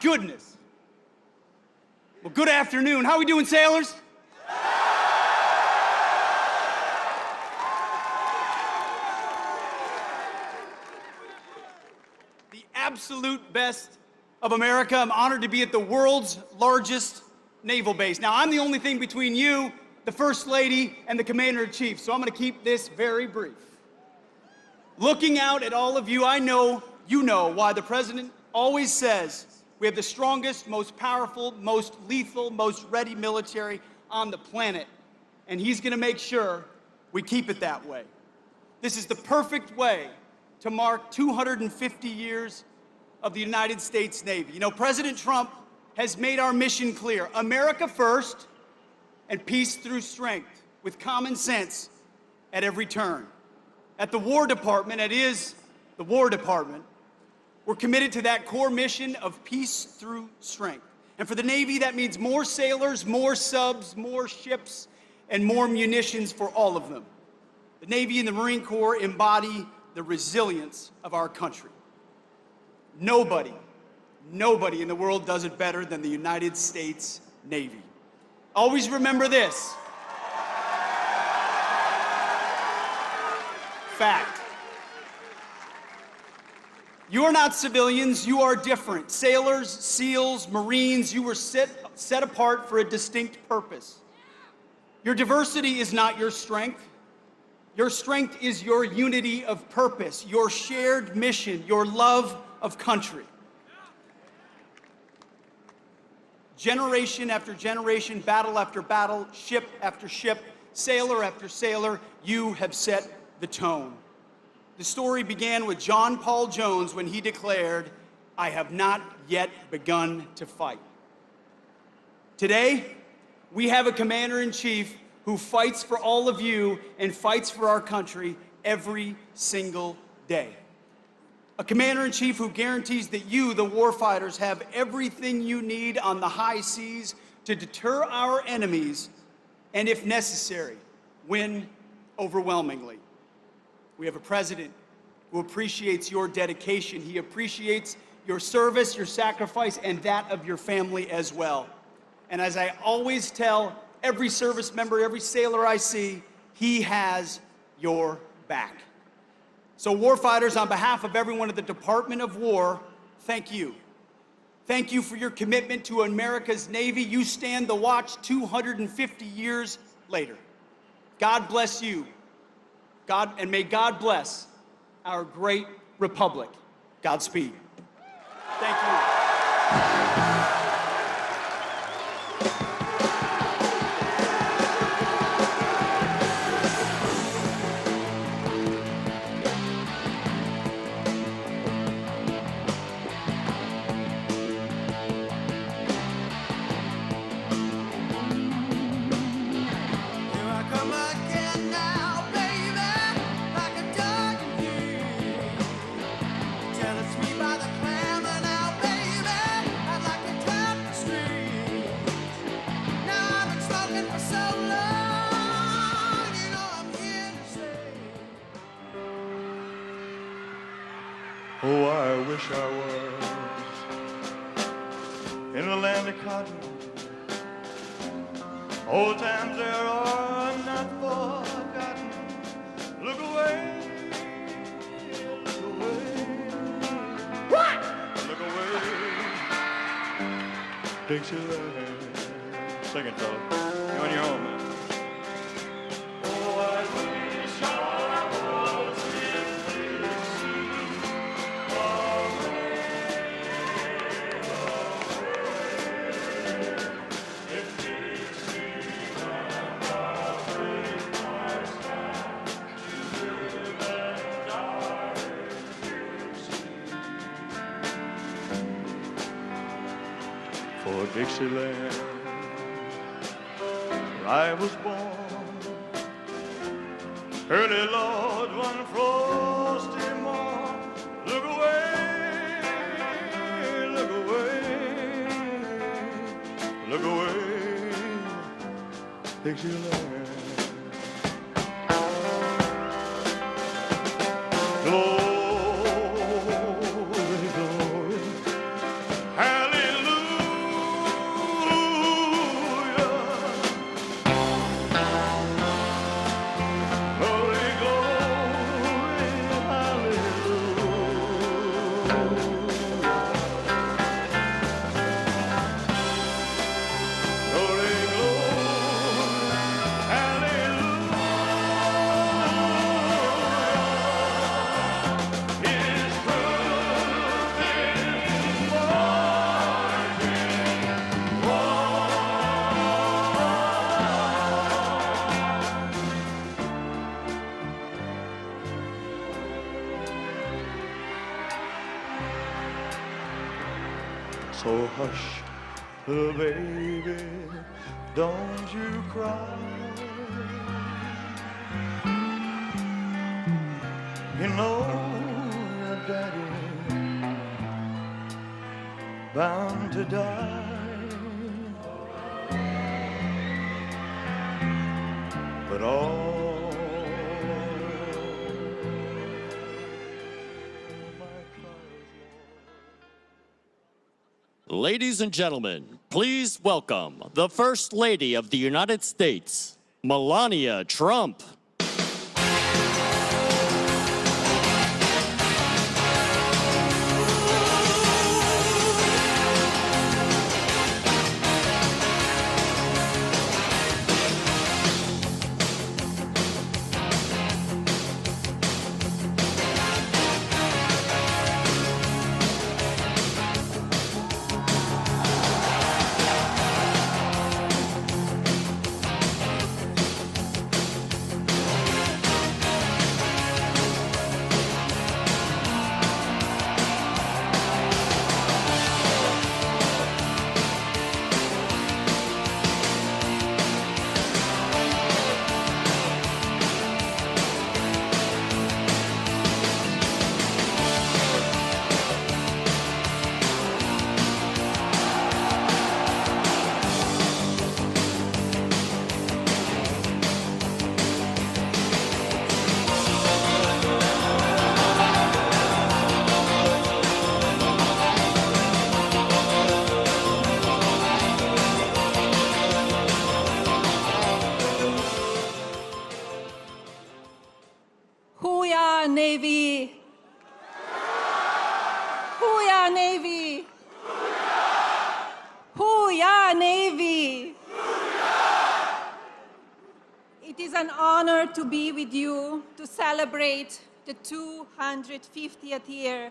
Goodness. Well, good afternoon. How are we doing, sailors? The absolute best of America. I'm honored to be at the world's largest naval base. Now, I'm the only thing between you, the First Lady, and the Commander-in-Chief, so I'm going to keep this very brief. Looking out at all of you, I know you know why the President always says we have the strongest, most powerful, most lethal, most ready military on the planet. And he's going to make sure we keep it that way. This is the perfect way to mark 250 years of the United States Navy. You know, President Trump has made our mission clear. America first and peace through strength, with common sense at every turn. At the War Department, it is the War Department, we're committed to that core mission of peace through strength. And for the Navy, that means more sailors, more subs, more ships, and more munitions for all of them. The Navy and the Marine Corps embody the resilience of our country. Nobody in the world does it better than the United States Navy. Always remember this. Fact. You are not civilians, you are different. Sailors, SEALs, Marines, you were set apart for a distinct purpose. Your diversity is not your strength. Your strength is your unity of purpose, your shared mission, your love of country. Generation after generation, battle after battle, ship after ship, sailor after sailor, you have set the tone. The story began with John Paul Jones when he declared, "I have not yet begun to fight." Today, we have a commander-in-chief who fights for all of you and fights for our country every single day. A commander-in-chief who guarantees that you, the warfighters, have everything you need on the high seas to deter our enemies and, if necessary, win overwhelmingly. We have a president who appreciates your dedication. He appreciates your service, your sacrifice, and that of your family as well. And as I always tell every service member, every sailor I see, he has your back. So warfighters, on behalf of everyone at the Department of War, thank you. Thank you for your commitment to America's Navy. You stand the watch 250 years later. God bless you. And may God bless our great republic. Godspeed. Thank you. Oh, I wish I was in the land of cotton. Old times there are not forgotten. Look away, look away. What? Look away, Dixieland. Sing it, fella. You're on your own, man. For Dixieland, where I was born, early Lord, one frosty morn. Look away, look away, look away, Dixieland. Glory, glory, hallelujah. So hush, little baby, don't you cry. You know your daddy bound to die, but all my trials, Lord. Ladies and gentlemen, please welcome the First Lady of the United States, Melania Trump. Hooyah, Navy! Hooyah, Navy! Hooyah, Navy! It is an honor to be with you to celebrate the 250th year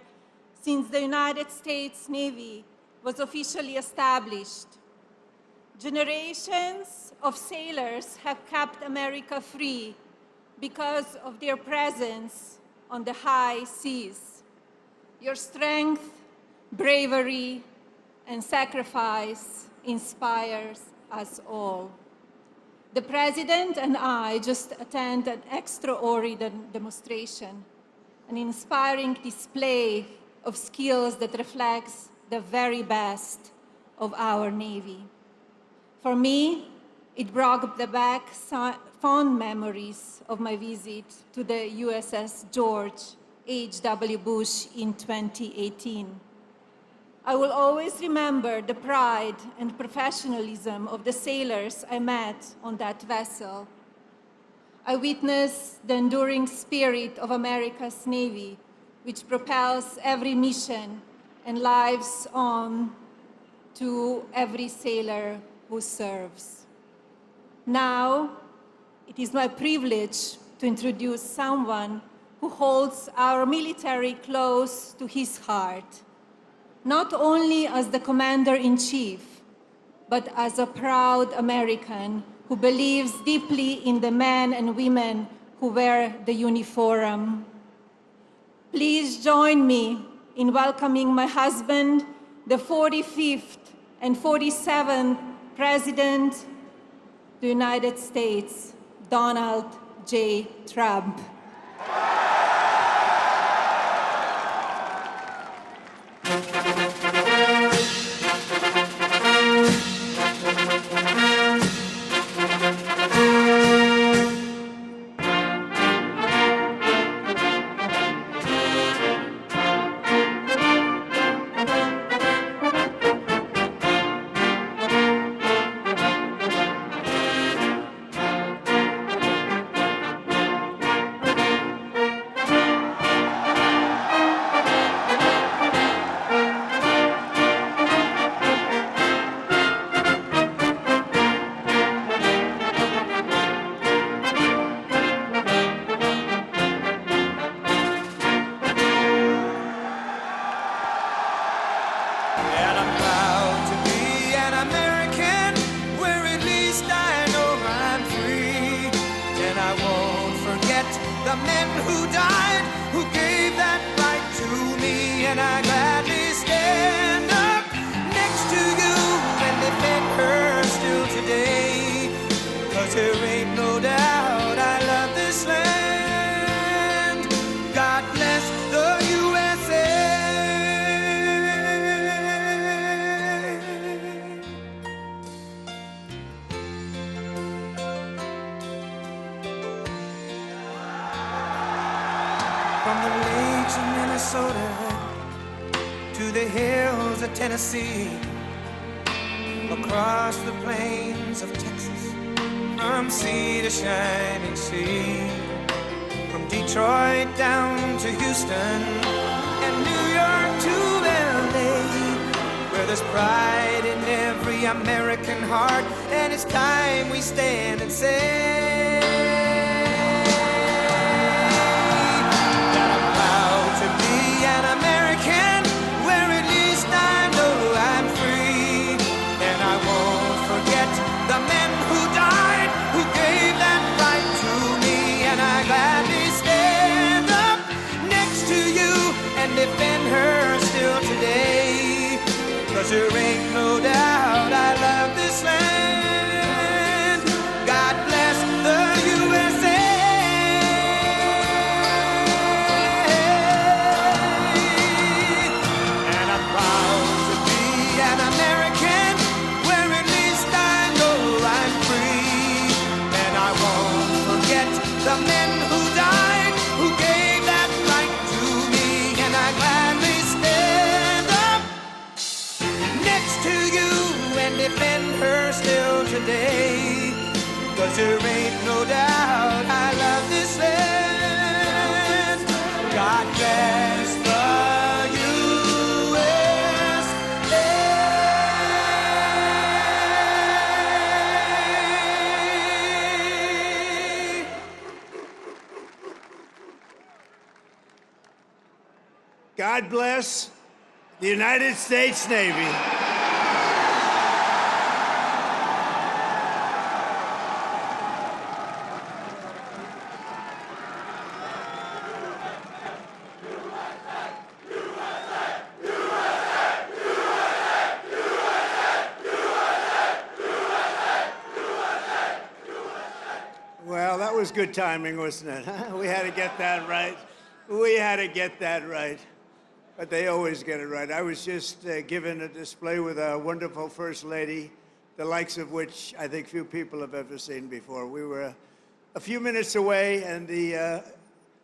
since the United States Navy was officially established. Generations of sailors have kept America free because of their presence on the high seas. Your strength, bravery, and sacrifice inspires us all. The President and I just attended an extraordinary demonstration, an inspiring display of skills that reflects the very best of our Navy. For me, it brought back fond memories of my visit to the USS George H.W. Bush in 2018. I will always remember the pride and professionalism of the sailors I met on that vessel. I witnessed the enduring spirit of America's Navy, which propels every mission and lives on to every sailor who serves. Now, it is my privilege to introduce someone who holds our military close to his heart, not only as the Commander-in-Chief, but as a proud American who believes deeply in the men and women who wear the uniform. Please join me in welcoming my husband, the 45th and 47th President of the United States, Donald J. Trump. the men who died, who gave that right to me, and I gladly stand up From the lakes of Minnesota to the hills of Tennessee, across the plains of Texas, from sea to shining sea, from Detroit down to Houston and New York to LA, where there's pride in every American heart, and it's time we stand and say that I'm proud to be an American, where at least I know I'm free, and I won't forget the men who died, who gave that right to me, and I gladly stand up next to you and defend her still today, 'cause there ain't no doubt I love this land. God bless the USA. And I'm proud to be an American, where at least I know I'm free, and I won't forget the men who died, who gave that right to me, and I gladly stand up next to you and defend her still today, 'cause there ain't no doubt I love this land. God bless the USA. God bless the United States Navy. Well, that was good timing, wasn't it? Huh? We had to get that right. We had to get that right. But they always get it right. I was just given a display with a wonderful First Lady, the likes of which I think few people have ever seen before. We were a few minutes away, and the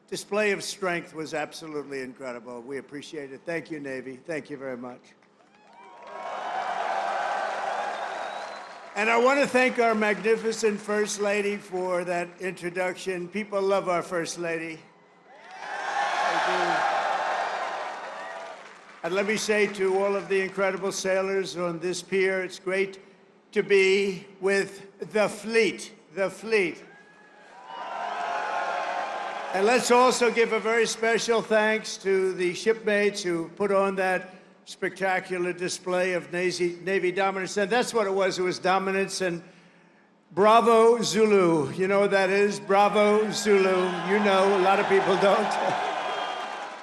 display of strength was absolutely incredible. We appreciate it. Thank you, Navy. Thank you very much. And I want to thank our magnificent First Lady for that introduction. People love our First Lady. They do. And let me say to all of the incredible sailors on this pier, it's great to be with the fleet, the fleet. And let's also give a very special thanks to the shipmates who put on that spectacular display of Navy dominance. And that's what it was dominance. And bravo, Zulu. You know what that is? Bravo, Zulu. You know, a lot of people don't.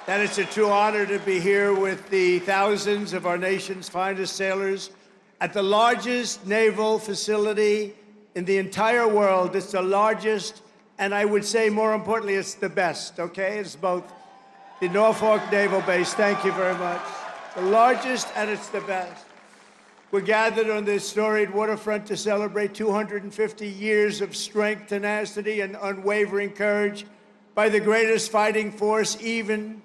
And it's a true honor to be here with the thousands of our nation's finest sailors at the largest naval facility in the entire world. It's the largest, and I would say more importantly, it's the best, okay? It's both the Norfolk Naval Base. Thank you very much. The largest, and it's the best. We're gathered on this storied waterfront to celebrate 250 years of strength, tenacity, and unwavering courage by the greatest fighting force even.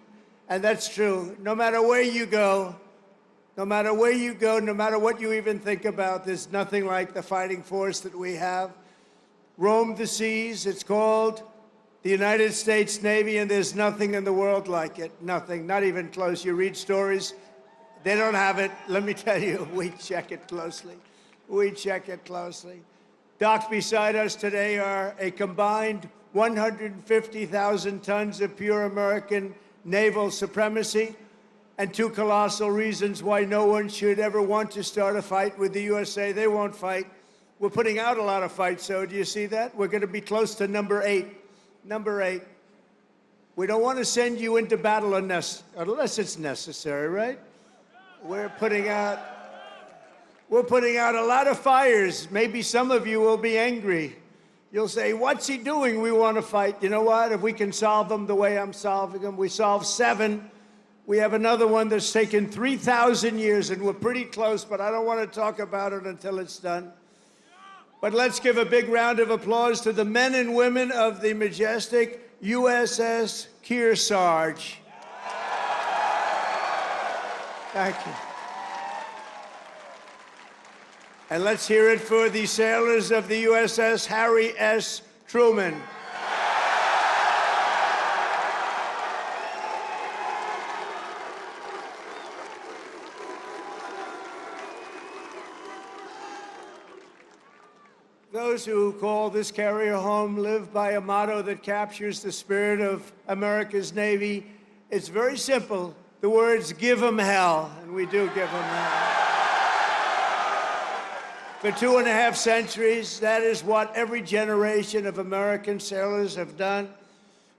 And that's true. No matter where you go, no matter where you go, no matter what you even think about, there's nothing like the fighting force that we have. Roam the seas. It's called the United States Navy, and there's nothing in the world like it. Nothing, not even close. You read stories, they don't have it. Let me tell you, we check it closely. We check it closely. Docked beside us today are a combined 150,000 tons of pure American naval supremacy, and two colossal reasons why no one should ever want to start a fight with the USA. They won't fight. We're putting out a lot of fights, so do you see that? We're going to be close to number 8. Number 8. We don't want to send you into battle unless it's necessary, right? We're putting out a lot of fires. Maybe some of you will be angry. You'll say, what's he doing? We want to fight. You know what? If we can solve them the way I'm solving them, we solve 7. We have another one that's taken 3,000 years, and we're pretty close, but I don't want to talk about it until it's done. But let's give a big round of applause to the men and women of the majestic USS Kearsarge. Thank you. And let's hear it for the sailors of the USS Harry S. Truman. Those who call this carrier home live by a motto that captures the spirit of America's Navy. It's very simple. The words, give 'em hell, and we do give 'em hell. For 2.5 centuries, that is what every generation of American sailors have done.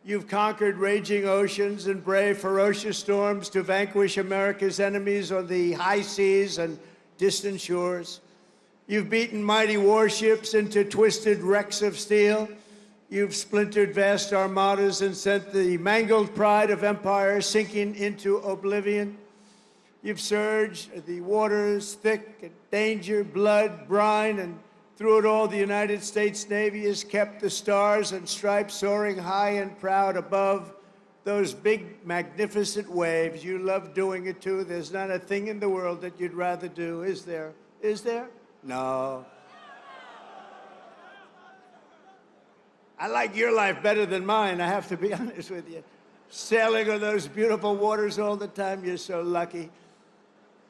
You've conquered raging oceans and braved ferocious storms to vanquish America's enemies on the high seas and distant shores. You've beaten mighty warships into twisted wrecks of steel. You've splintered vast armadas and sent the mangled pride of empire sinking into oblivion. You've surged the waters thick in danger, blood, brine, and through it all, the United States Navy has kept the stars and stripes soaring high and proud above those big, magnificent waves. You love doing it too. There's not a thing in the world that you'd rather do, is there? Is there? No. I like your life better than mine, I have to be honest with you. Sailing on those beautiful waters all the time, you're so lucky.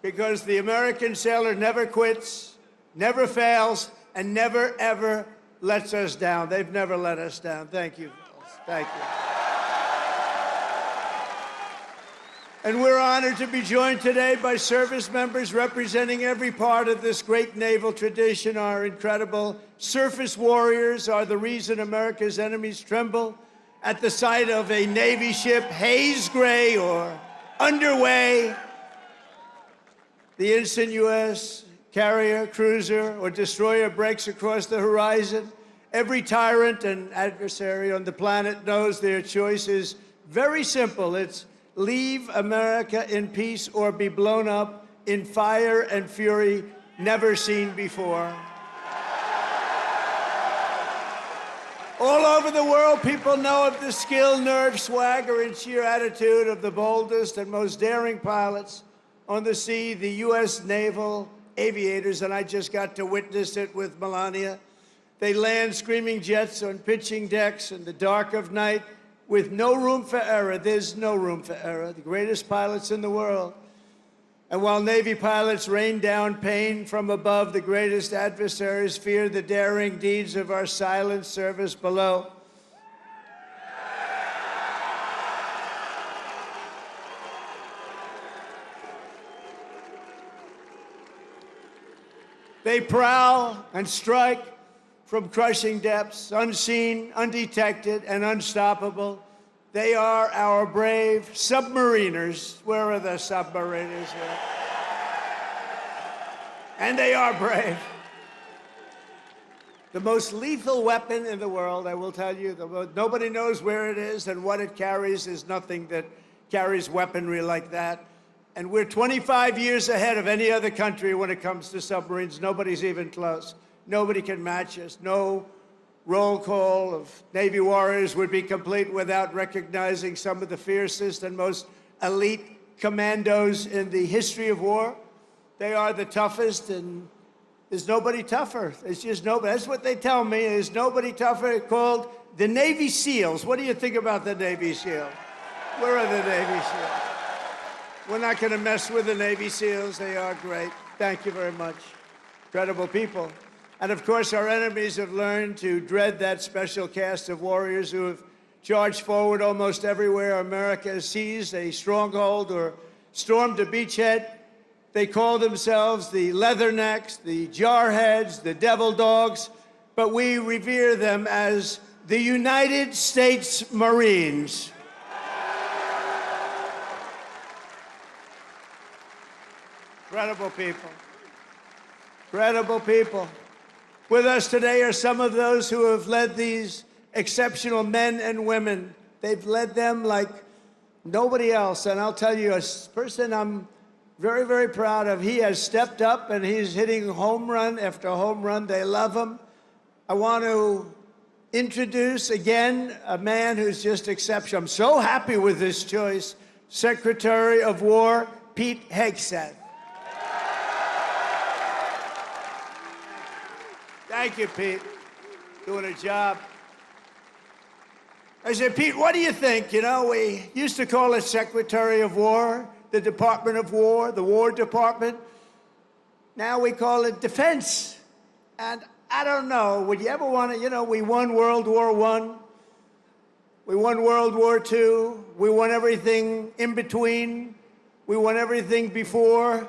Because the American sailor never quits, never fails, and never, ever lets us down. They've never let us down. Thank you, girls. Thank you. And we're honored to be joined today by service members representing every part of this great naval tradition. Our incredible surface warriors are the reason America's enemies tremble at the sight of a Navy ship haze gray or underway. The instant U.S. carrier, cruiser, or destroyer breaks across the horizon, every tyrant and adversary on the planet knows their choice is very simple. It's leave America in peace or be blown up in fire and fury never seen before. All over the world, people know of the skill, nerve, swagger, and sheer attitude of the boldest and most daring pilots on the sea, the U.S. naval aviators, and I just got to witness it with Melania. They land screaming jets on pitching decks in the dark of night with no room for error. There's no room for error. The greatest pilots in the world. And while Navy pilots rain down pain from above, the greatest adversaries fear the daring deeds of our silent service below. They prowl and strike from crushing depths, unseen, undetected, and unstoppable. They are our brave submariners. Where are the submariners here? And they are brave. The most lethal weapon in the world, I will tell you, nobody knows where it is, and what it carries is nothing that carries weaponry like that. And we're 25 years ahead of any other country when it comes to submarines. Nobody's even close. Nobody can match us. No roll call of Navy warriors would be complete without recognizing some of the fiercest and most elite commandos in the history of war. They are the toughest, and there's nobody tougher. There's just nobody. That's what they tell me. There's nobody tougher. Called the Navy SEALs. What do you think about the Navy SEALs? Where are the Navy SEALs? We're not going to mess with the Navy SEALs. They are great. Thank you very much. Incredible people. And of course, our enemies have learned to dread that special cast of warriors who have charged forward almost everywhere America has seized a stronghold or stormed a beachhead. They call themselves the Leathernecks, the Jarheads, the Devil Dogs, but we revere them as the United States Marines. Incredible people. Incredible people. With us today are some of those who have led these exceptional men and women. They've led them like nobody else. And I'll tell you, a person I'm very, very proud of, he has stepped up and he's hitting home run after home run. They love him. I want to introduce again a man who's just exceptional. I'm so happy with this choice, Secretary of War Pete Hegseth. Thank you, Pete. Doing a job. I said, Pete, what do you think? You know, we used to call it Secretary of War, the Department of War, the War Department. Now we call it Defense. And I don't know, would you ever want to, you know, we won World War I, we won World War II, we won everything in between, we won everything before,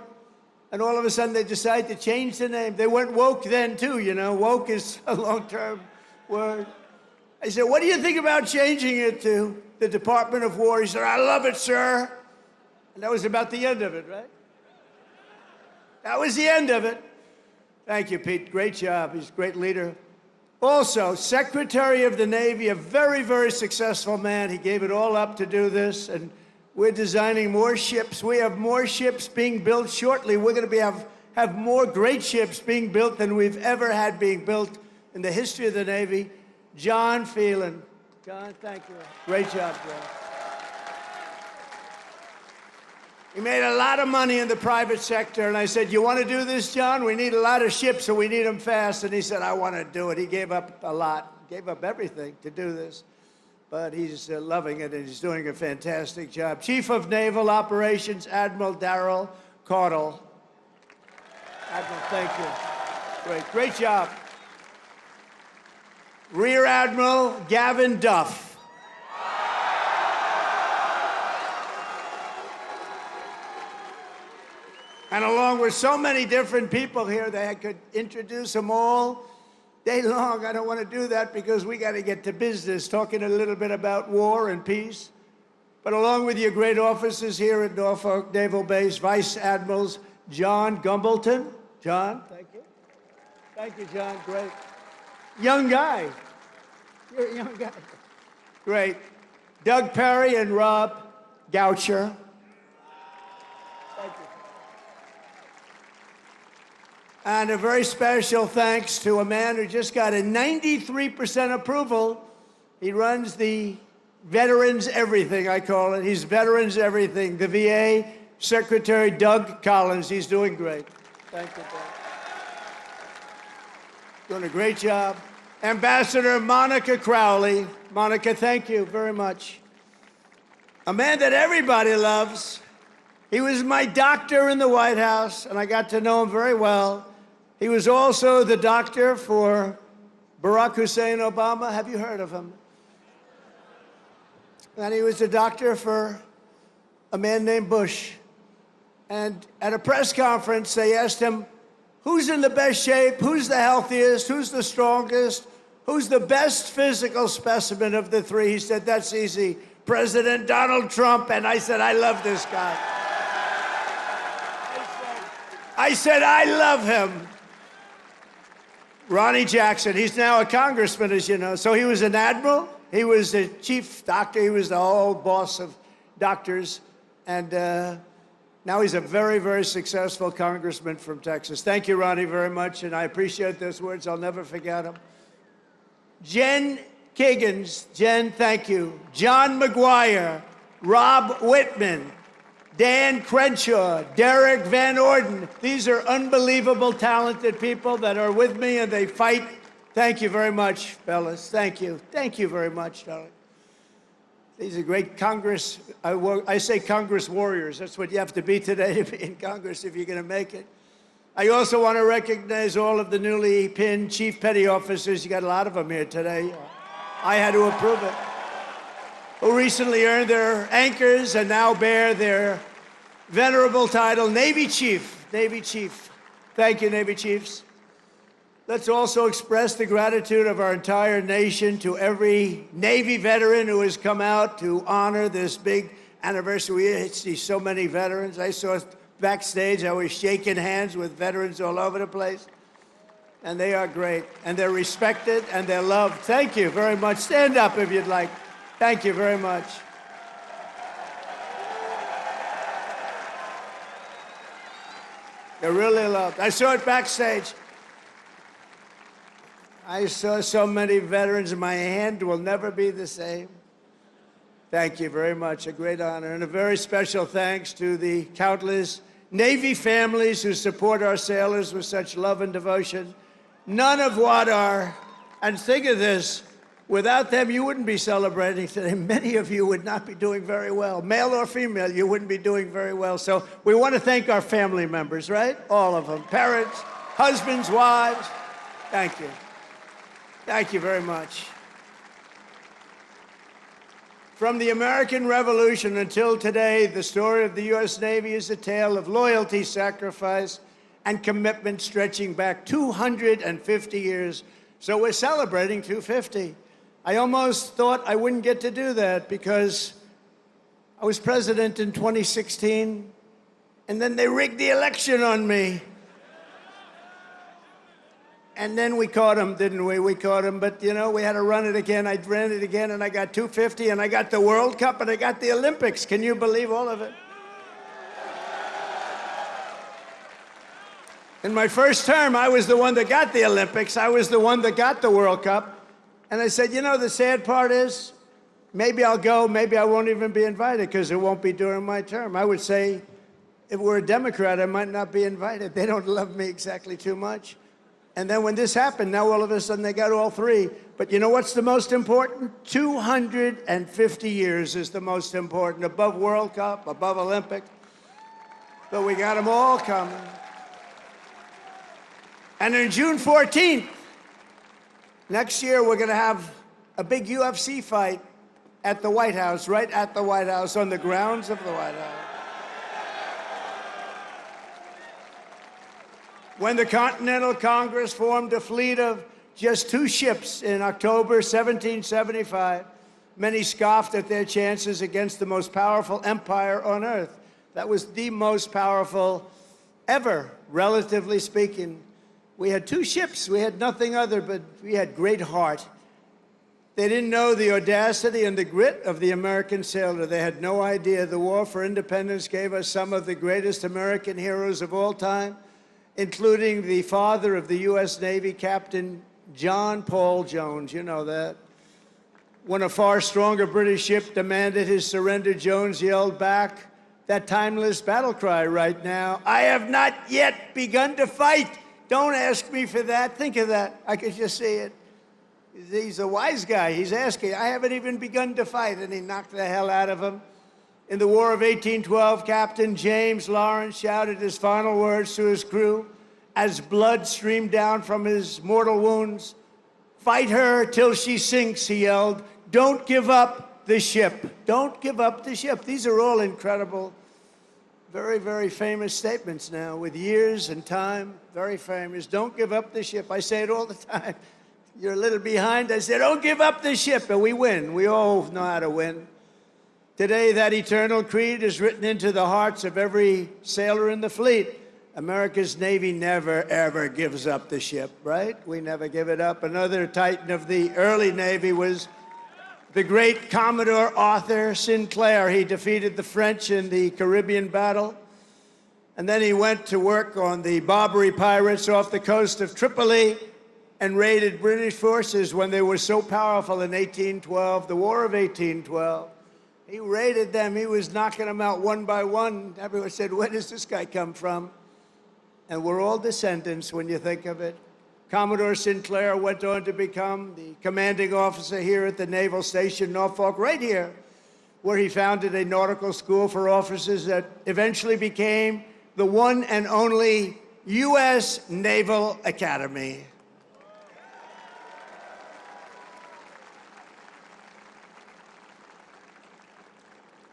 and all of a sudden they decide to change the name. They went woke then too, you know, woke is a long-term word. I said, what do you think about changing it to the Department of War? He said, I love it, sir. And that was about the end of it, right? That was the end of it. Thank you, Pete. Great job. He's a great leader. Also, Secretary of the Navy, a very, very successful man. He gave it all up to do this, and we're designing more ships. We have more ships being built shortly. We're going to have more great ships being built than we've ever had being built in the history of the Navy. John Phelan. John, thank you. Great job, John. He made a lot of money in the private sector, and I said, you want to do this, John? We need a lot of ships, so we need them fast. And he said, I want to do it. He gave up a lot, gave up everything to do this. But he's loving it, and he's doing a fantastic job. Chief of Naval Operations, Admiral Darrell Caudle. Admiral, thank you. Great job. Rear Admiral Gavin Duff. And along with so many different people here, they could introduce them all day long. I don't want to do that because we got to get to business, talking a little bit about war and peace. But along with your great officers here at Norfolk Naval Base, Vice Admirals John Gumbleton. John, thank you. Thank you, John. Great. Young guy. You're a young guy. Great. Doug Perry and Rob Goucher. Thank you. And a very special thanks to a man who just got a 93% approval. He runs the Veterans Everything, I call it. He's Veterans Everything. The VA Secretary Doug Collins. He's doing great. Thank you, Doug. Doing a great job. Ambassador Monica Crowley. Monica, thank you very much. A man that everybody loves. He was my doctor in the White House, and I got to know him very well. He was also the doctor for Barack Hussein Obama. Have you heard of him? And he was the doctor for a man named Bush. And at a press conference, they asked him, who's in the best shape? Who's the healthiest? Who's the strongest? Who's the best physical specimen of the three? He said, that's easy. President Donald Trump. And I said, I love this guy. I said, I love him. Ronnie Jackson, he's now a congressman, as you know. So he was an admiral. He was the chief doctor. He was the whole boss of doctors. And now he's a very, very successful congressman from Texas. Thank you, Ronnie, very much. And I appreciate those words. I'll never forget them. Jen Kiggins. Jen, thank you. John McGuire. Rob Whitman. Dan Crenshaw, Derek Van Orden. These are unbelievable, talented people that are with me, and they fight. Thank you very much, fellas. Thank you. Thank you very much, darling. These are great Congress. I say Congress warriors. That's what you have to be today to be in Congress if you're going to make it. I also want to recognize all of the newly pinned chief petty officers. You got a lot of them here today. I had to approve it. Who recently earned their anchors and now bear their venerable title, Navy Chief. Navy Chief. Thank you, Navy Chiefs. Let's also express the gratitude of our entire nation to every Navy veteran who has come out to honor this big anniversary. We see so many veterans. I saw backstage, I was shaking hands with veterans all over the place. And they are great. And they're respected and they're loved. Thank you very much. Stand up if you'd like. Thank you very much. They're really loved. I saw it backstage. I saw so many veterans, and my hand will never be the same. Thank you very much. A great honor. And a very special thanks to the countless Navy families who support our sailors with such love and devotion. None of what are, and think of this, without them, you wouldn't be celebrating today. Many of you would not be doing very well. Male or female, you wouldn't be doing very well. So we want to thank our family members, right? All of them. Parents, husbands, wives. Thank you. Thank you very much. From the American Revolution until today, the story of the U.S. Navy is a tale of loyalty, sacrifice, and commitment stretching back 250 years. So we're celebrating 250. I almost thought I wouldn't get to do that because I was president in 2016, and then they rigged the election on me. And then we caught them, didn't we? We caught them, but you know, we had to run it again. I ran it again, and I got 250, and I got the World Cup, and I got the Olympics. Can you believe all of it? In my first term, I was the one that got the Olympics. I was the one that got the World Cup. And I said, you know, the sad part is, maybe I'll go, maybe I won't even be invited because it won't be during my term. I would say, if we're a Democrat, I might not be invited. They don't love me exactly too much. And then when this happened, now all of a sudden they got all three. But you know what's the most important? 250 years is the most important, above World Cup, above Olympic. But we got them all coming. And on June 14th, next year, we're going to have a big UFC fight at the White House, right at the White House, on the grounds of the White House. When the Continental Congress formed a fleet of just 2 ships in October 1775, many scoffed at their chances against the most powerful empire on earth. That was the most powerful ever, relatively speaking. We had 2 ships. We had nothing other, but we had great heart. They didn't know the audacity and the grit of the American sailor. They had no idea the war for independence gave us some of the greatest American heroes of all time, including the father of the U.S. Navy, Captain John Paul Jones. You know that. When a far stronger British ship demanded his surrender, Jones yelled back that timeless battle cry right now, "I have not yet begun to fight." Don't ask me for that. Think of that. I could just see it. He's a wise guy. He's asking, I haven't even begun to fight, and he knocked the hell out of him. In the War of 1812, Captain James Lawrence shouted his final words to his crew as blood streamed down from his mortal wounds. "Fight her till she sinks," he yelled. "Don't give up the ship. Don't give up the ship." These are all incredible, very, very famous statements now, with years and time, very famous. Don't give up the ship. I say it all the time. You're a little behind. I say, don't give up the ship, and we win. We all know how to win. Today, that eternal creed is written into the hearts of every sailor in the fleet. America's Navy never, ever gives up the ship, right? We never give it up. Another titan of the early Navy was the great Commodore Arthur Sinclair. He defeated the French in the Caribbean battle. And then he went to work on the Barbary pirates off the coast of Tripoli and raided British forces when they were so powerful in 1812, the War of 1812. He raided them. He was knocking them out one by one. Everyone said, where does this guy come from? And we're all descendants when you think of it. Commodore Sinclair went on to become the commanding officer here at the Naval Station Norfolk, right here, where he founded a nautical school for officers that eventually became the one and only U.S. Naval Academy.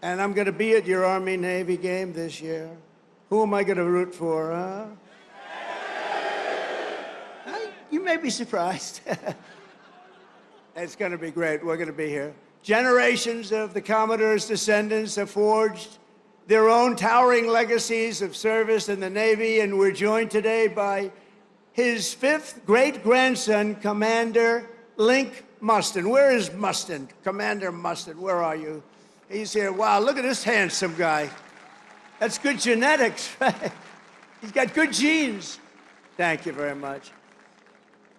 And I'm going to be at your Army-Navy game this year. Who am I going to root for, huh? You may be surprised. It's going to be great. We're going to be here. Generations of the Commodore's descendants have forged their own towering legacies of service in the Navy, and we're joined today by his 5th great-grandson, Commander Link Mustin. Where is Mustin? Commander Mustin, where are you? He's here. Wow, look at this handsome guy. That's good genetics, right? He's got good genes. Thank you very much.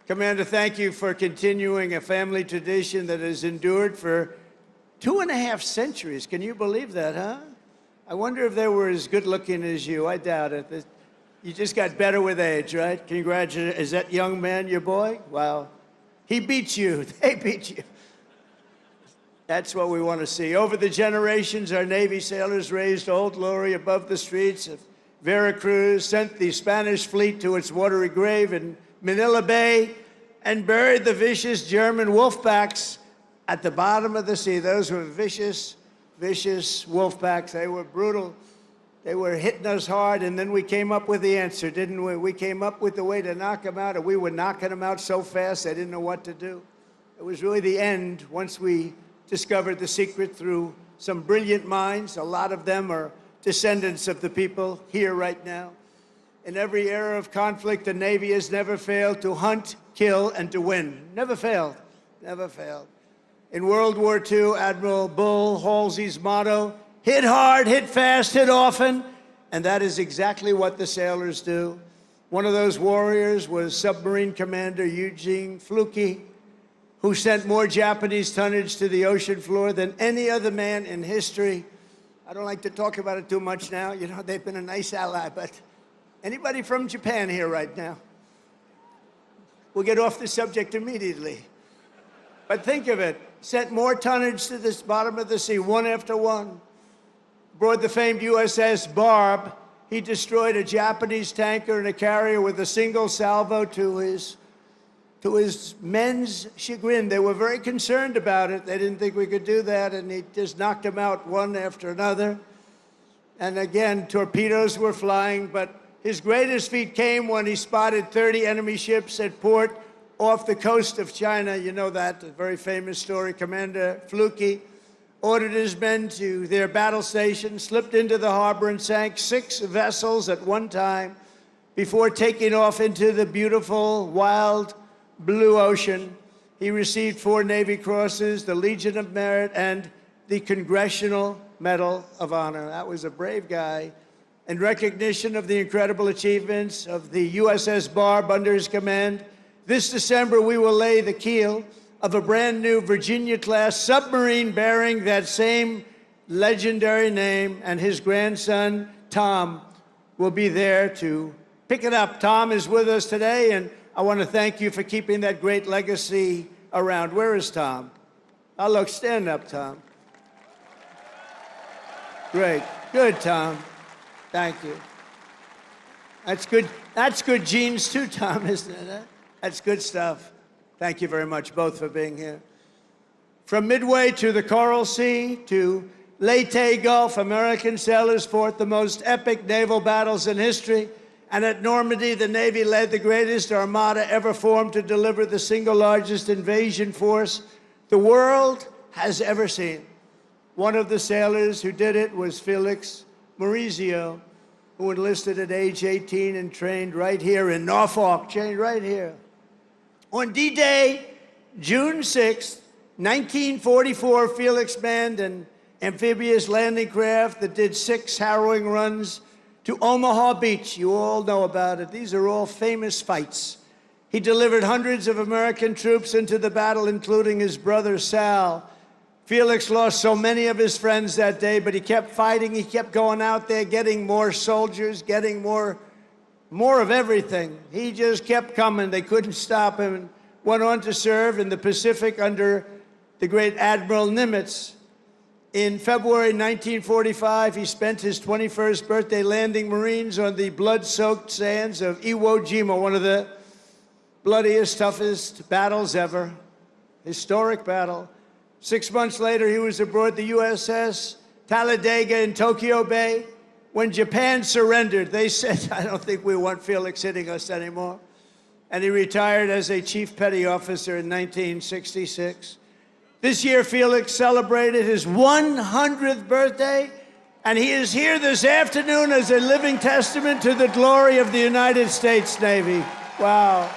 Commander, thank you for continuing a family tradition that has endured for 2.5 centuries. Can you believe that, huh? I wonder if they were as good looking as you. I doubt it. You just got better with age, right? Congratulations. Is that young man your boy? Wow. He beats you. They beat you. That's what we want to see. Over the generations, our Navy sailors raised Old Glory above the streets of Veracruz, sent the Spanish fleet to its watery grave in Manila Bay, and buried the vicious German wolfpacks at the bottom of the sea. Those were vicious, vicious wolfpacks. They were brutal. They were hitting us hard, and then we came up with the answer, didn't we? We came up with the way to knock them out, and we were knocking them out so fast they didn't know what to do. It was really the end once we discovered the secret through some brilliant minds. A lot of them are descendants of the people here right now. In every era of conflict, the Navy has never failed to hunt, kill, and to win. Never failed. Never failed. In World War II, Admiral Bull Halsey's motto, hit hard, hit fast, hit often, and that is exactly what the sailors do. One of those warriors was Submarine Commander Eugene Fluke, who sent more Japanese tonnage to the ocean floor than any other man in history. I don't like to talk about it too much now. You know, they've been a nice ally, but anybody from Japan here right now? We'll get off the subject immediately. But think of it, sent more tonnage to the bottom of the sea, one after one. Aboard the famed USS Barb, he destroyed a Japanese tanker and a carrier with a single salvo to his men's chagrin. They were very concerned about it. They didn't think we could do that, and he just knocked them out one after another. And again, torpedoes were flying, but his greatest feat came when he spotted 30 enemy ships at port off the coast of China. You know that, a very famous story. Commander Fluke ordered his men to their battle station, slipped into the harbor, and sank 6 vessels at one time before taking off into the beautiful, wild blue ocean. He received 4 Navy Crosses, the Legion of Merit, and the Congressional Medal of Honor. That was a brave guy. In recognition of the incredible achievements of the USS Barb under his command, this December we will lay the keel of a brand new Virginia-class submarine bearing that same legendary name, and his grandson, Tom, will be there to pick it up. Tom is with us today, and I want to thank you for keeping that great legacy around. Where is Tom? Oh, look, stand up, Tom. Great. Good, Tom. Thank you. That's good. That's good genes too, Tom, isn't it? That's good stuff. Thank you very much, both, for being here. From Midway to the Coral Sea to Leyte Gulf, American sailors fought the most epic naval battles in history. And at Normandy, the Navy led the greatest armada ever formed to deliver the single largest invasion force the world has ever seen. One of the sailors who did it was Felix Maurizio, who enlisted at age 18 and trained right here in Norfolk, trained right here. On D-Day, June 6, 1944, Felix manned an amphibious landing craft that did 6 harrowing runs to Omaha Beach. You all know about it. These are all famous fights. He delivered hundreds of American troops into the battle, including his brother Sal. Felix lost so many of his friends that day, but he kept fighting. He kept going out there, getting more soldiers, getting more of everything. He just kept coming. They couldn't stop him, and went on to serve in the Pacific under the great Admiral Nimitz. In February 1945, he spent his 21st birthday landing Marines on the blood-soaked sands of Iwo Jima, one of the bloodiest, toughest battles ever. Historic battle. 6 months later, he was aboard the USS Talladega in Tokyo Bay. When Japan surrendered, they said, I don't think we want Felix hitting us anymore. And he retired as a Chief Petty Officer in 1966. This year, Felix celebrated his 100th birthday, and he is here this afternoon as a living testament to the glory of the United States Navy. Wow.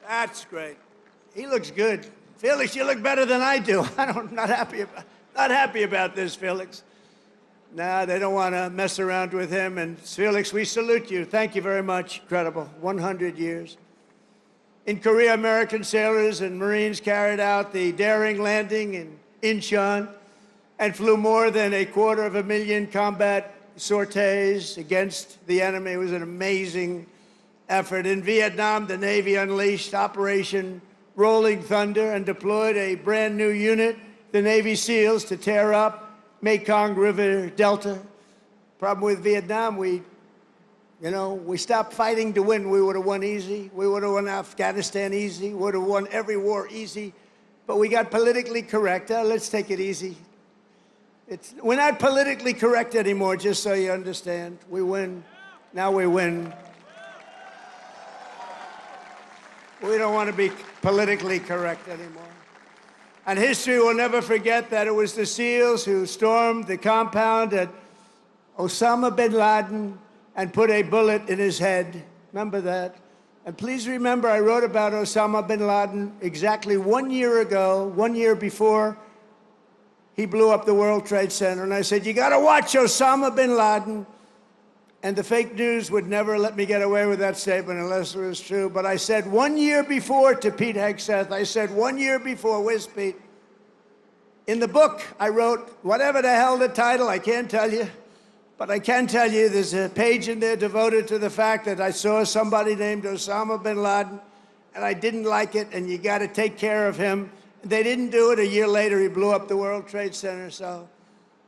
That's great. He looks good. Felix, you look better than I do. I'm not happy about this, Felix. Nah, they don't want to mess around with him. And Felix, we salute you. Thank you very much. Incredible. 100 years. In Korea, American sailors and Marines carried out the daring landing in Incheon and flew more than 250,000 combat sorties against the enemy. It was an amazing effort. In Vietnam, the Navy unleashed Operation Rolling Thunder and deployed a brand new unit, the Navy SEALs, to tear up Mekong River Delta. Problem with Vietnam, we stopped fighting to win. We would have won easy. We would have won Afghanistan easy. We would have won every war easy. But we got politically correct. Let's take it easy. We're not politically correct anymore, just so you understand. We win. Now we win. We don't want to be politically correct anymore. And history will never forget that it was the SEALs who stormed the compound at Osama bin Laden and put a bullet in his head. Remember that? And please remember, I wrote about Osama bin Laden exactly 1 year ago, 1 year before he blew up the World Trade Center. And I said, you got to watch Osama bin Laden. And the fake news would never let me get away with that statement unless it was true. But I said 1 year before to Pete Hegseth, I said 1 year before, where's Pete? In the book, I wrote, whatever the hell the title, I can't tell you. But I can tell you there's a page in there devoted to the fact that I saw somebody named Osama bin Laden, and I didn't like it, and you got to take care of him. They didn't do it. A year later, he blew up the World Trade Center, so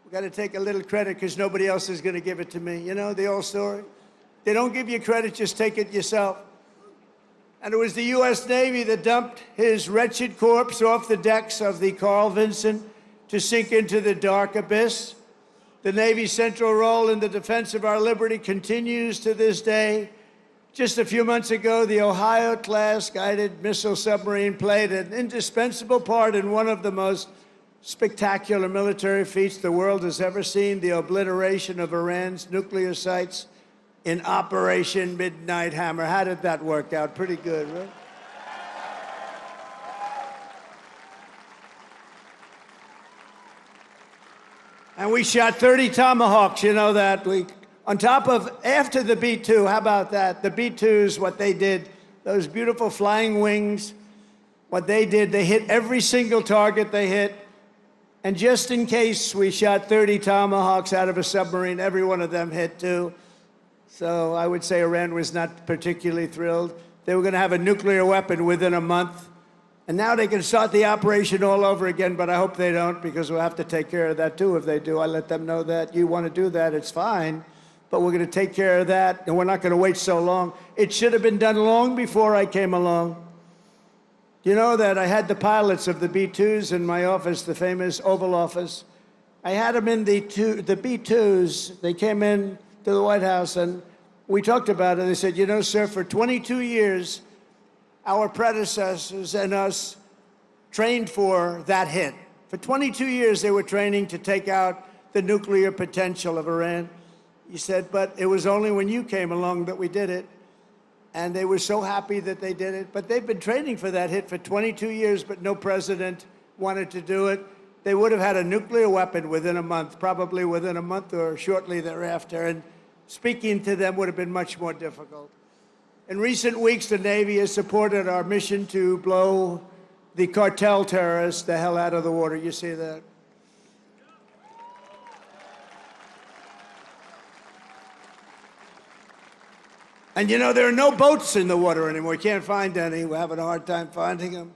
we got to take a little credit because nobody else is going to give it to me. You know the old story? They don't give you credit, just take it yourself. And it was the U.S. Navy that dumped his wretched corpse off the decks of the Carl Vinson to sink into the dark abyss. The Navy's central role in the defense of our liberty continues to this day. Just a few months ago, the Ohio-class guided missile submarine played an indispensable part in one of the most spectacular military feats the world has ever seen, the obliteration of Iran's nuclear sites in Operation Midnight Hammer. How did that work out? Pretty good, right? And we shot 30 Tomahawks, you know that. On top of, after the B-2, how about that? The B-2s, what they did, those beautiful flying wings, what they did, they hit every single target they hit. And just in case, we shot 30 Tomahawks out of a submarine, every one of them hit too. So I would say Iran was not particularly thrilled. They were going to have a nuclear weapon within a month. And now they can start the operation all over again, but I hope they don't, because we'll have to take care of that too if they do. I let them know that you want to do that, it's fine, but we're going to take care of that, and we're not going to wait so long. It should have been done long before I came along. You know that I had the pilots of the B-2s in my office, the famous Oval Office. I had them in the B-2s. They came in to the White House, and we talked about it. They said, you know, sir, for 22 years, our predecessors and us trained for that hit. For 22 years, they were training to take out the nuclear potential of Iran. He said, but it was only when you came along that we did it. And they were so happy that they did it. But they've been training for that hit for 22 years, but no president wanted to do it. They would have had a nuclear weapon within a month, probably within a month or shortly thereafter. And speaking to them would have been much more difficult. In recent weeks, the Navy has supported our mission to blow the cartel terrorists the hell out of the water. You see that? And you know, there are no boats in the water anymore. You can't find any. We're having a hard time finding them.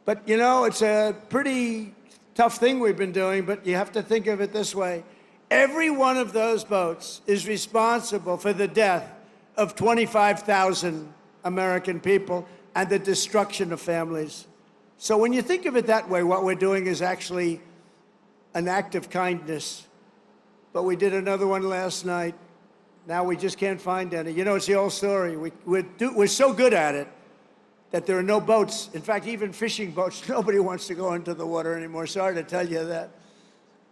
But you know, it's a pretty tough thing we've been doing, but you have to think of it this way. Every one of those boats is responsible for the death of 25,000 American people and the destruction of families. So when you think of it that way, what we're doing is actually an act of kindness. But we did another one last night. Now we just can't find any. You know, it's the old story. We're so good at it that there are no boats. In fact, even fishing boats, nobody wants to go into the water anymore. Sorry to tell you that.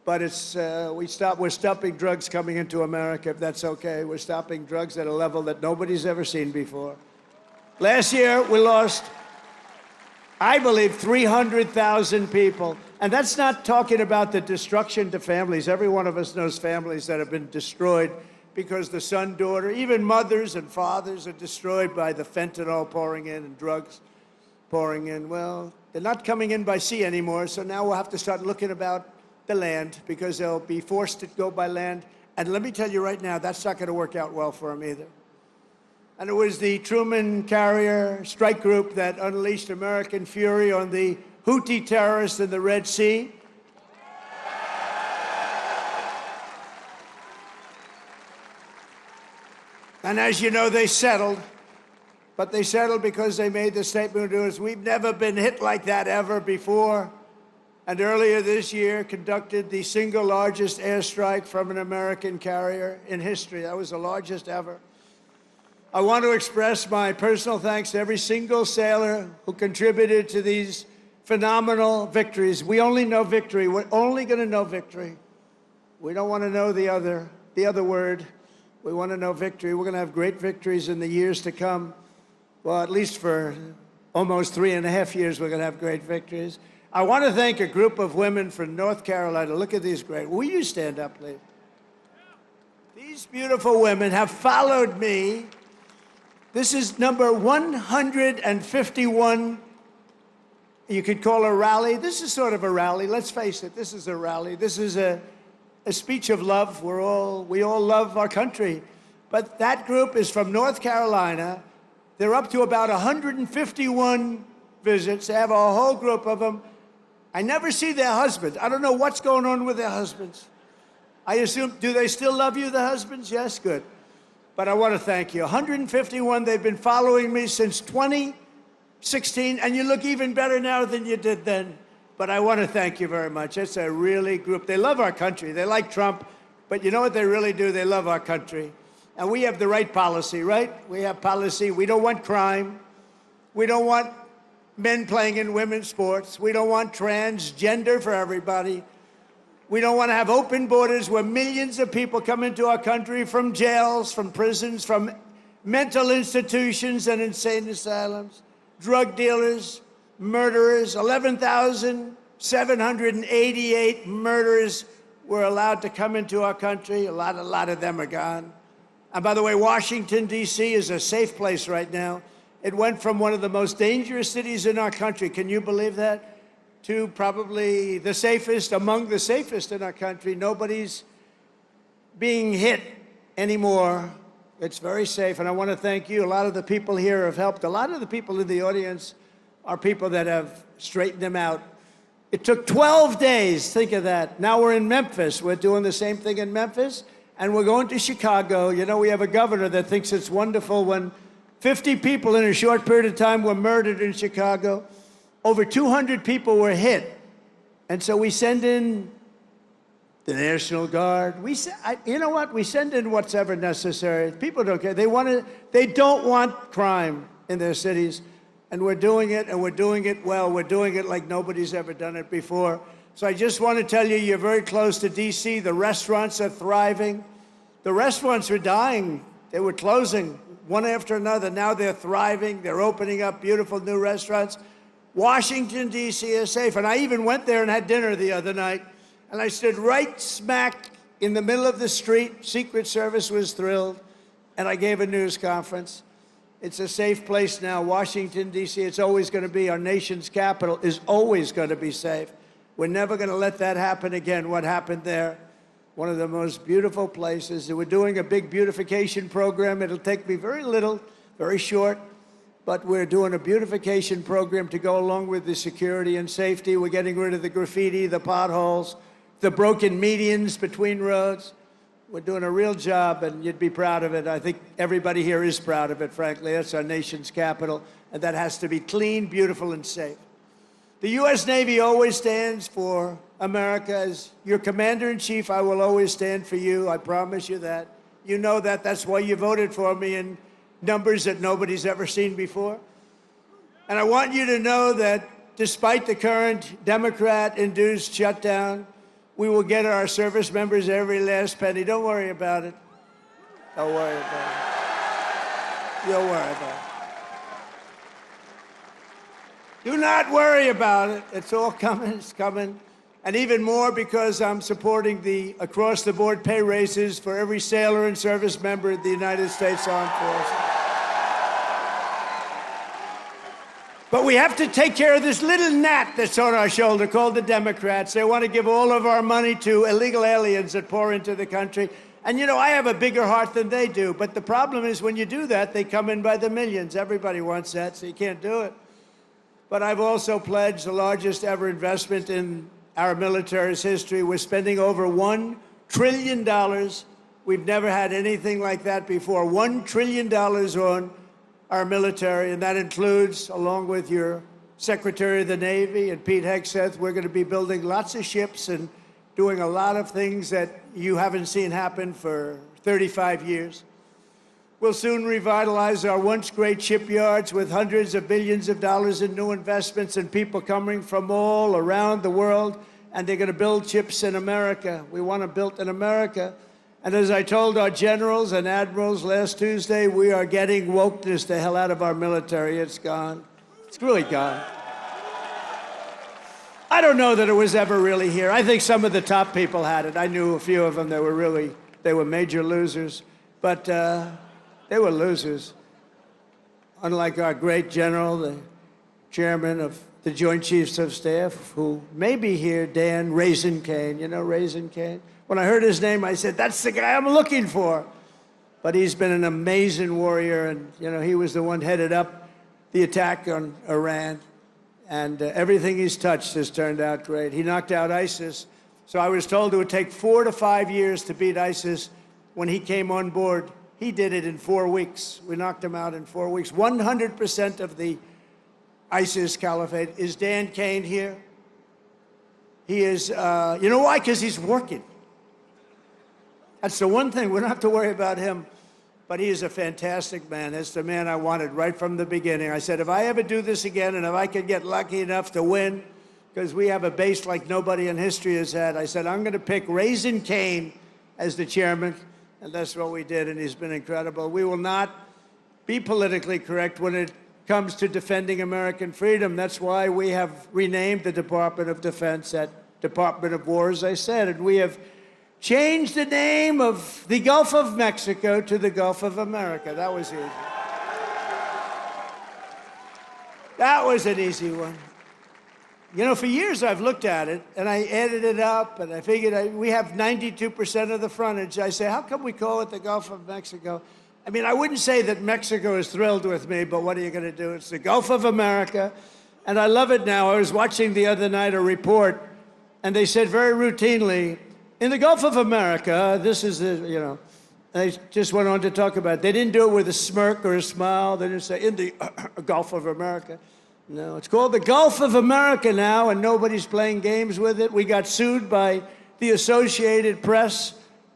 But it's, we're stopping drugs coming into America, if that's okay. We're stopping drugs at a level that nobody's ever seen before. Last year, we lost, I believe, 300,000 people. And that's not talking about the destruction to families. Every one of us knows families that have been destroyed because the son, daughter, even mothers and fathers are destroyed by the fentanyl pouring in and drugs pouring in. Well, they're not coming in by sea anymore, so now we'll have to start looking about the land because they'll be forced to go by land. And let me tell you right now, that's not going to work out well for them either. And it was the Truman carrier strike group that unleashed American fury on the Houthi terrorists in the Red Sea. And as you know, they settled. But they settled because they made the statement to us, we've never been hit like that ever before. And earlier this year, conducted the single largest airstrike from an American carrier in history. That was the largest ever. I want to express my personal thanks to every single sailor who contributed to these phenomenal victories. We only know victory. We're only going to know victory. We don't want to know the other word. We want to know victory. We're going to have great victories in the years to come. Well, at least for almost 3.5 years, we're going to have great victories. I want to thank a group of women from North Carolina. Look at these great. Will you stand up, please? These beautiful women have followed me. This is number 151. You could call a rally. This is sort of a rally. Let's face it, this is a rally. This is a speech of love. We all love our country. But that group is from North Carolina. They're up to about 151 visits. They have a whole group of them. I never see their husbands. I don't know what's going on with their husbands. I assume, do they still love you, the husbands? Yes, good. But I want to thank you. 151, they've been following me since 2016, and you look even better now than you did then. But I want to thank you very much. It's a really group. They love our country. They like Trump, but you know what they really do? They love our country. And we have the right policy, right? We have policy. We don't want crime. We don't want men playing in women's sports. We don't want transgender for everybody. We don't want to have open borders where millions of people come into our country from jails, from prisons, from mental institutions and insane asylums, drug dealers, murderers. 11,788 murderers were allowed to come into our country. A lot of them are gone. And by the way, Washington, D.C. is a safe place right now. It went from one of the most dangerous cities in our country, can you believe that, to probably the safest, among the safest in our country. Nobody's being hit anymore. It's very safe, and I want to thank you. A lot of the people here have helped. A lot of the people in the audience are people that have straightened them out. It took 12 days, think of that. Now we're in Memphis. We're doing the same thing in Memphis, and we're going to Chicago. You know, we have a governor that thinks it's wonderful when 50 people in a short period of time were murdered in Chicago. Over 200 people were hit. And so we send in the National Guard. You know what? We send in what's ever necessary. People don't care. They don't want crime in their cities. And we're doing it, and we're doing it well. We're doing it like nobody's ever done it before. So I just want to tell you, you're very close to D.C. The restaurants are thriving. The restaurants were dying. They were closing one after another. Now they're thriving. They're opening up beautiful new restaurants. Washington, D.C. is safe. And I even went there and had dinner the other night. And I stood right smack in the middle of the street. Secret Service was thrilled. And I gave a news conference. It's a safe place now. Washington, D.C., it's always going to be. Our nation's capital is always going to be safe. We're never going to let that happen again, what happened there. One of the most beautiful places. We're doing a big beautification program. It'll take me very little, very short. But we're doing a beautification program to go along with the security and safety. We're getting rid of the graffiti, the potholes, the broken medians between roads. We're doing a real job, and you'd be proud of it. I think everybody here is proud of it, frankly. That's our nation's capital, and that has to be clean, beautiful, and safe. The U.S. Navy always stands for America. As your commander-in-chief, I will always stand for you. I promise you that. You know that. That's why you voted for me in numbers that nobody's ever seen before. And I want you to know that despite the current Democrat-induced shutdown, we will get our service members every last penny. Don't worry about it. Don't worry about it. Don't worry about it. Do not worry about it. It's all coming. It's coming. And even more because I'm supporting the across-the-board pay raises for every sailor and service member of the United States Armed Forces. But we have to take care of this little gnat that's on our shoulder called the Democrats. They want to give all of our money to illegal aliens that pour into the country. And, you know, I have a bigger heart than they do. But the problem is when you do that, they come in by the millions. Everybody wants that, so you can't do it. But I've also pledged the largest ever investment in our military's history. We're spending over $1 trillion. We've never had anything like that before. $1 trillion on our military, and that includes, along with your Secretary of the Navy and Pete Hegseth, we're going to be building lots of ships and doing a lot of things that you haven't seen happen for 35 years. We'll soon revitalize our once great shipyards with hundreds of billions of dollars in new investments and people coming from all around the world, and they're going to build ships in America. We want them built in America. And as I told our generals and admirals last Tuesday, we are getting wokeness the hell out of our military. It's gone. It's really gone. I don't know that it was ever really here. I think some of the top people had it. I knew a few of them that they were major losers. But they were losers. Unlike our great general, the chairman of the Joint Chiefs of Staff, who may be here, Dan Raisin Cane. You know Raisin Cane? When I heard his name, I said, that's the guy I'm looking for. But he's been an amazing warrior, and you know he was the one headed up the attack on Iran. And everything he's touched has turned out great. He knocked out ISIS. So I was told it would take 4 to 5 years to beat ISIS. When he came on board, he did it in 4 weeks. We knocked him out in 4 weeks. 100% of the ISIS caliphate. Is Dan Kane here? He is, you know why? Because he's working. That's the one thing. We don't have to worry about him. But he is a fantastic man. That's the man I wanted right from the beginning. I said, if I ever do this again and if I could get lucky enough to win, because we have a base like nobody in history has had, I said, I'm going to pick Raisin Cane as the chairman. And that's what we did, and he's been incredible. We will not be politically correct when it comes to defending American freedom. That's why we have renamed the Department of Defense at Department of War, as I said, and we have changed the name of the Gulf of Mexico to the Gulf of America. That was easy. That was an easy one. You know, for years I've looked at it, and I added it up, and I figured we have 92% of the frontage. I say, how come we call it the Gulf of Mexico? I mean, I wouldn't say that Mexico is thrilled with me, but what are you going to do? It's the Gulf of America, and I love it now. I was watching the other night a report, and they said very routinely, in the Gulf of America, this is the, you know, they just went on to talk about it. They didn't do it with a smirk or a smile. They didn't say, in the Gulf of America. No, it's called the Gulf of America now, and nobody's playing games with it. We got sued by the Associated Press,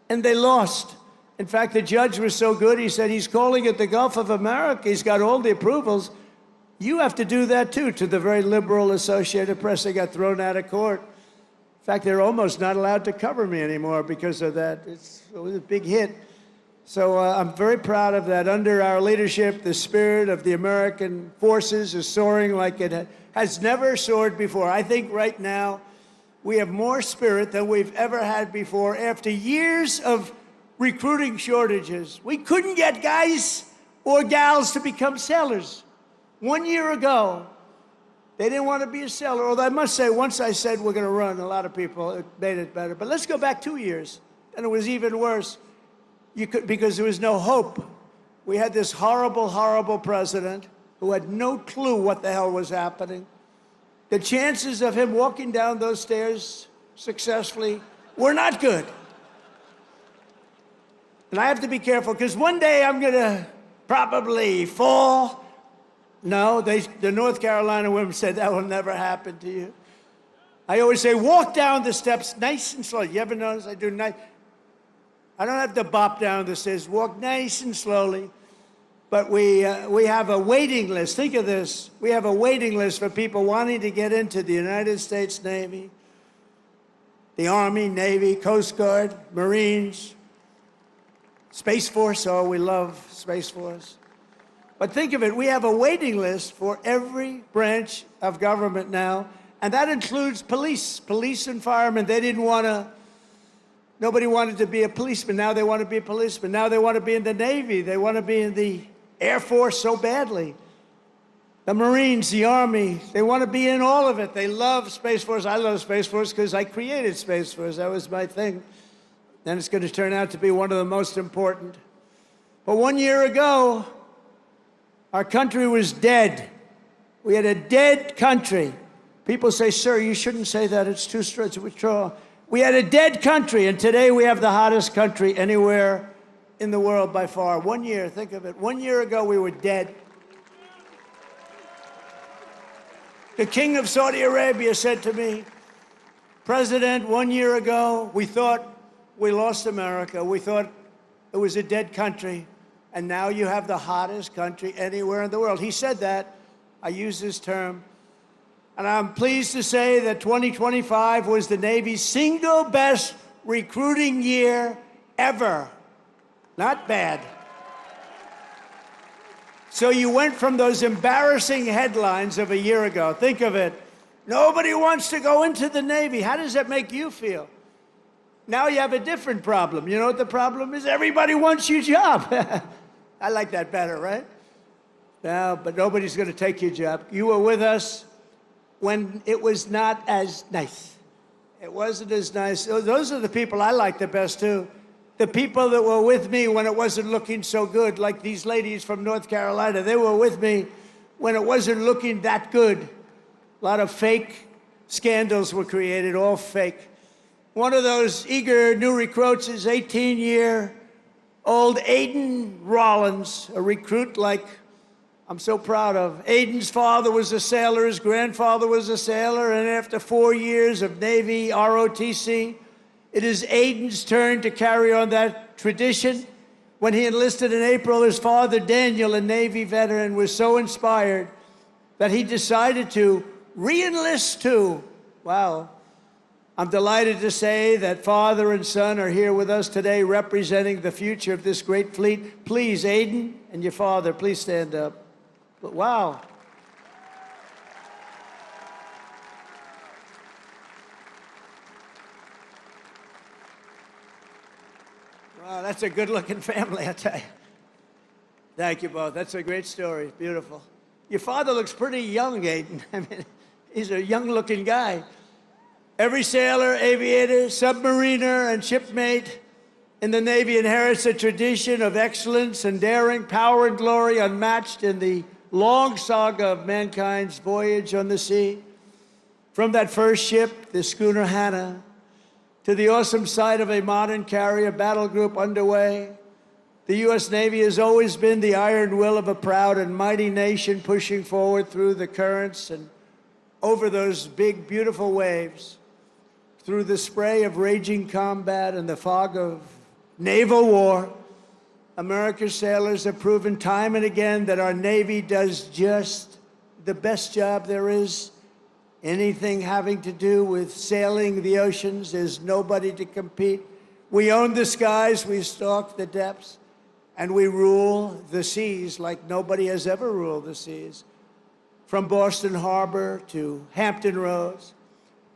and they lost. In fact, the judge was so good, he said, he's calling it the Gulf of America. He's got all the approvals. You have to do that, too, to the very liberal Associated Press. They got thrown out of court. In fact, they're almost not allowed to cover me anymore because of that. It was a big hit. So I'm very proud of that. Under our leadership, the spirit of the American forces is soaring like it has never soared before. I think right now we have more spirit than we've ever had before. After years of recruiting shortages, we couldn't get guys or gals to become sailors. 1 year ago, they didn't want to be a sailor. Although I must say, once I said we're going to run, a lot of people, it made it better. But let's go back 2 years, and it was even worse. Because there was no hope. We had this horrible, horrible president who had no clue what the hell was happening. The chances of him walking down those stairs successfully were not good. And I have to be careful, because one day I'm going to probably fall. No, the North Carolina women said that will never happen to you. I always say, walk down the steps nice and slow. You ever notice I do nice? I don't have to bop down the stairs. Walk nice and slowly. But we have a waiting list. Think of this. We have a waiting list for people wanting to get into the United States Navy, the Army, Navy, Coast Guard, Marines, Space Force. Oh, we love Space Force. But think of it, we have a waiting list for every branch of government now, and that includes police and firemen. Nobody wanted to be a policeman. Now they want to be a policeman. Now they want to be in the Navy. They want to be in the Air Force so badly. The Marines, the Army, they want to be in all of it. They love Space Force. I love Space Force because I created Space Force. That was my thing. And it's going to turn out to be one of the most important. But 1 year ago, our country was dead. We had a dead country. People say, sir, you shouldn't say that. It's too straight to withdraw. We had a dead country, and today we have the hottest country anywhere in the world by far. 1 year, think of it. 1 year ago, we were dead. The king of Saudi Arabia said to me, President, 1 year ago, we thought we lost America. We thought it was a dead country, and now you have the hottest country anywhere in the world. He said that. I use this term. And I'm pleased to say that 2025 was the Navy's single best recruiting year ever. Not bad. So you went from those embarrassing headlines of a year ago. Think of it. Nobody wants to go into the Navy. How does that make you feel? Now you have a different problem. You know what the problem is? Everybody wants your job. I like that better, right? No, but nobody's going to take your job. You were with us when it was not as nice. It wasn't as nice. Those are the people I like the best, too. The people that were with me when it wasn't looking so good, like these ladies from North Carolina, they were with me when it wasn't looking that good. A lot of fake scandals were created, all fake. One of those eager new recruits is 18-year-old Aiden Rollins, a recruit like I'm so proud of. Aiden's father was a sailor, his grandfather was a sailor, and after 4 years of Navy ROTC, it is Aiden's turn to carry on that tradition. When he enlisted in April, his father, Daniel, a Navy veteran, was so inspired that he decided to re-enlist too. Wow. I'm delighted to say that father and son are here with us today representing the future of this great fleet. Please, Aiden and your father, please stand up. Wow. Wow, that's a good-looking family, I tell you. Thank you both. That's a great story. Beautiful. Your father looks pretty young, Aiden. I mean, he's a young-looking guy. Every sailor, aviator, submariner, and shipmate in the Navy inherits a tradition of excellence and daring, power and glory unmatched in the long saga of mankind's voyage on the sea. From that first ship, the schooner Hannah, to the awesome sight of a modern carrier battle group underway, the U.S. Navy has always been the iron will of a proud and mighty nation pushing forward through the currents and over those big, beautiful waves, through the spray of raging combat and the fog of naval war. America's sailors have proven time and again that our Navy does just the best job there is. Anything having to do with sailing the oceans, there's nobody to compete. We own the skies, we stalk the depths, and we rule the seas like nobody has ever ruled the seas. From Boston Harbor to Hampton Roads,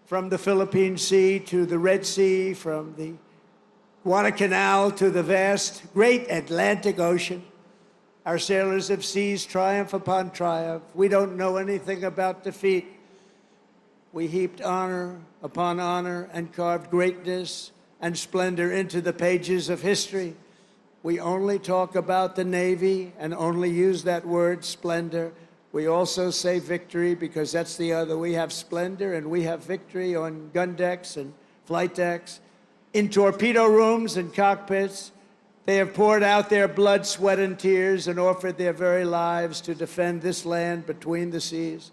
from the Philippine Sea to the Red Sea, from the Guadalcanal to the vast, great Atlantic Ocean. Our sailors have seized triumph upon triumph. We don't know anything about defeat. We heaped honor upon honor and carved greatness and splendor into the pages of history. We only talk about the Navy and only use that word, splendor. We also say victory because that's the other. We have splendor and we have victory on gun decks and flight decks. In torpedo rooms and cockpits, they have poured out their blood, sweat, and tears and offered their very lives to defend this land between the seas.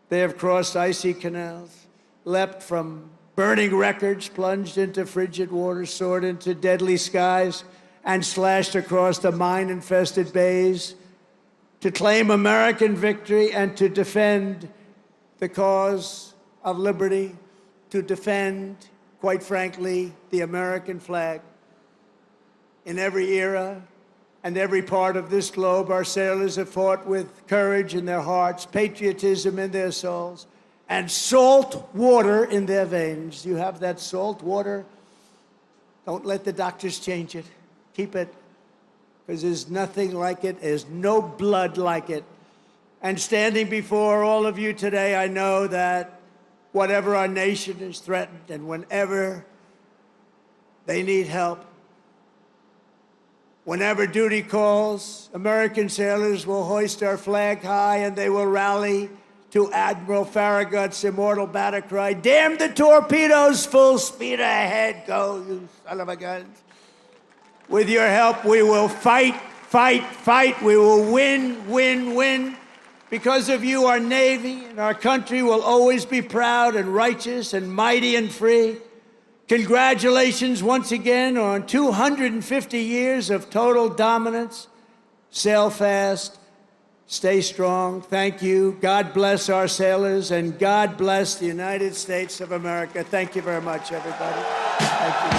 They have crossed icy canals, leapt from burning wreckage, plunged into frigid waters, soared into deadly skies, and slashed across the mine-infested bays to claim American victory and to defend the cause of liberty, to defend, quite frankly, the American flag. In every era, and every part of this globe, our sailors have fought with courage in their hearts, patriotism in their souls, and salt water in their veins. You have that salt water? Don't let the doctors change it. Keep it, because there's nothing like it. There's no blood like it. And standing before all of you today, I know that whatever our nation is threatened and whenever they need help, whenever duty calls, American sailors will hoist our flag high and they will rally to Admiral Farragut's immortal battle cry, "Damn the torpedoes, full speed ahead, go, you son of a gun." With your help, we will fight, fight, fight. We will win, win, win. Because of you, our Navy and our country will always be proud and righteous and mighty and free. Congratulations once again on 250 years of total dominance. Sail fast, stay strong. Thank you. God bless our sailors, and God bless the United States of America. Thank you very much, everybody. Thank you.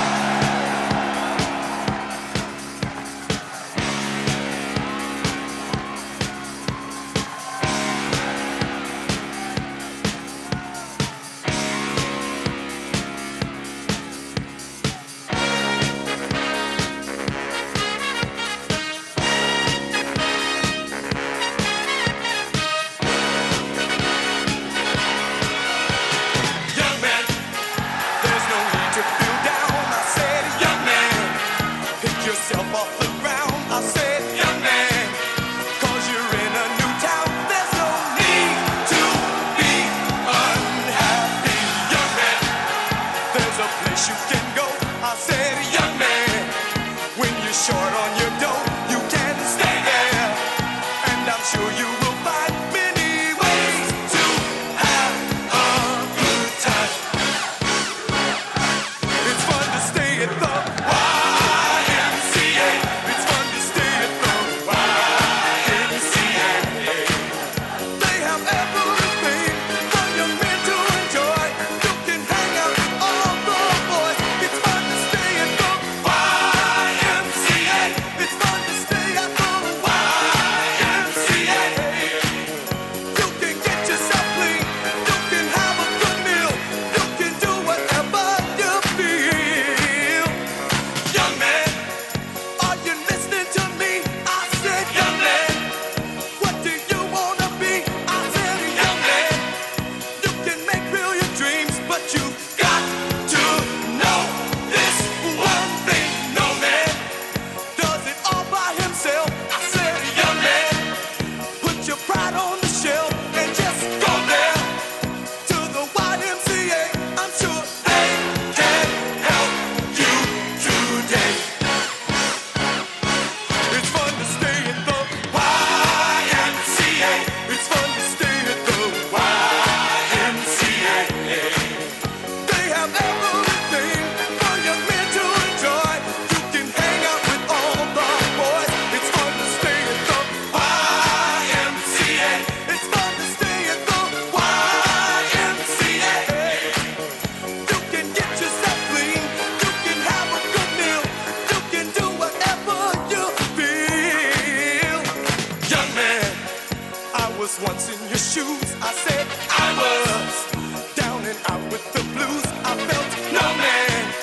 Once in your shoes, I said I was down and out with the blues. I felt no man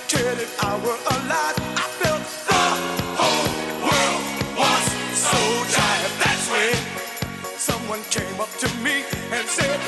cared if I were alive. I felt the whole world was so tired. That's when someone came up to me and said,